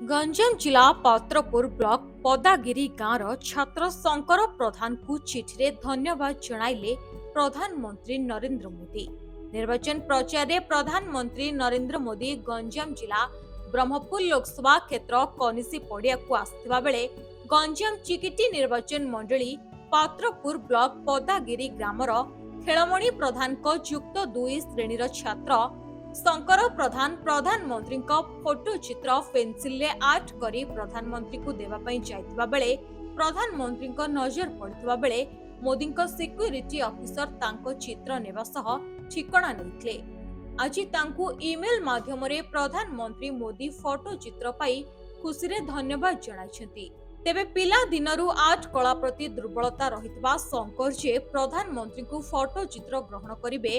गंजाम जिला पात्रपुर ब्लॉक पदागिरी गांव छात्र शंकर प्रधान को चिठी धन्यवाद जणाइले प्रधानमंत्री नरेंद्र मोदी। निर्वाचन प्रचार रे प्रधानमंत्री नरेंद्र मोदी गंजाम जिला ब्रह्मपुर लोकसभा क्षेत्र कनिसी पड़िया को आसथिबा बेले गंजाम चिकिटी निर्वाचन मंडली पात्रपुर ब्लॉक पदागिरी ग्रामर खेलमणि प्रधान को युक्त 2 श्रेणीर छात्र शंकर प्रधान प्रधानमंत्री फोटो चित्र पेन्सिल रे आर्ट करी प्रधानमंत्री को देवा पई जायतिबा बेले प्रधानमंत्री नजर पड़ितबा बेले मोदी सिक्यूरिटी ऑफिसर तांको चित्र नेबा सह ठिकाना नैथिले। आज तांको ईमेल माध्यम रे प्रधानमंत्री मोदी फोटो चित्र पाई खुशी रे धन्यवाद जणाइछंती। तेबे पिला दिनरु आर्ट कला प्रति दुर्बलता रहितबा शंकर जे प्रधानमंत्री को फोटो चित्र ग्रहण करिवे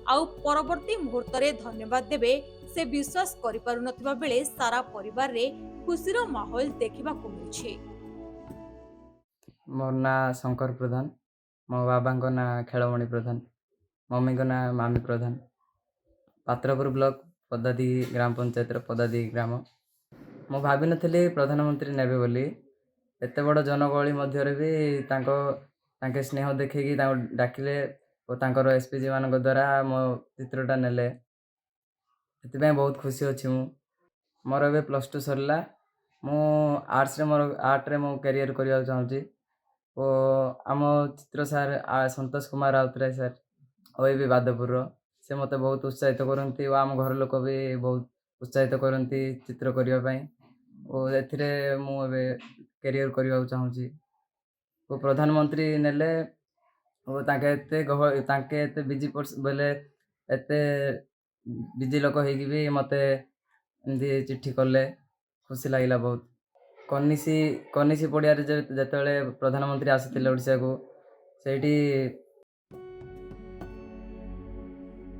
आउ परवर्ती मुहूर्त रे धन्यवाद देबे से विश्वास करि पारु नथिबा बेले सारा परिवार रे खुशीर माहौल देखिबा को मिलछि। मोर ना शंकर प्रधान, मो बाबा को ना खेलमणि प्रधान, मम्मी को ना मामी प्रधान। पात्रपुर ब्लॉक पदादी ग्राम पंचायत पदादी ग्राम। मो भाभी नथिली प्रधानमंत्री नेबे बोली। एते बड़ जनगहली मध्य रे भी तांके स्नेह देखैकी तांको डाकिले और तांकर एसपीजी मानक द्वारा मो चित्रटा नेले। एतिपय बहुत खुशी अछि मु। मोर एबे +2 सरला। मु आर्ट रे मो करियर करिया चाहूची। ओ आम चित्र सर संतोष कुमार राउतराय सर और भी बादपुर से मते बहुत उत्साहित करती और आम घर लोक भी बहुत उत्साहित करती चित्र करने और एथिरे मु एबे करियर करने चाहूची। वो प्रधानमंत्री नेले और तांके एते बिजी बेले एते बिजी लोक होगी भी मते एमती चिट्ठी कले खुशी लगिला बहुत। कनिसी पड़िया जेतेबेले प्रधानमंत्री आसिथिले ओडिशा को सेठी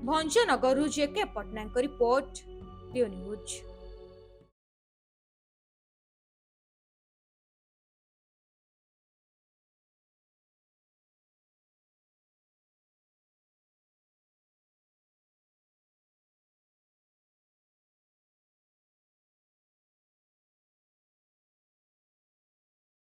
भंजनगर जेके पटनायक रिपोर्ट, न्यूज।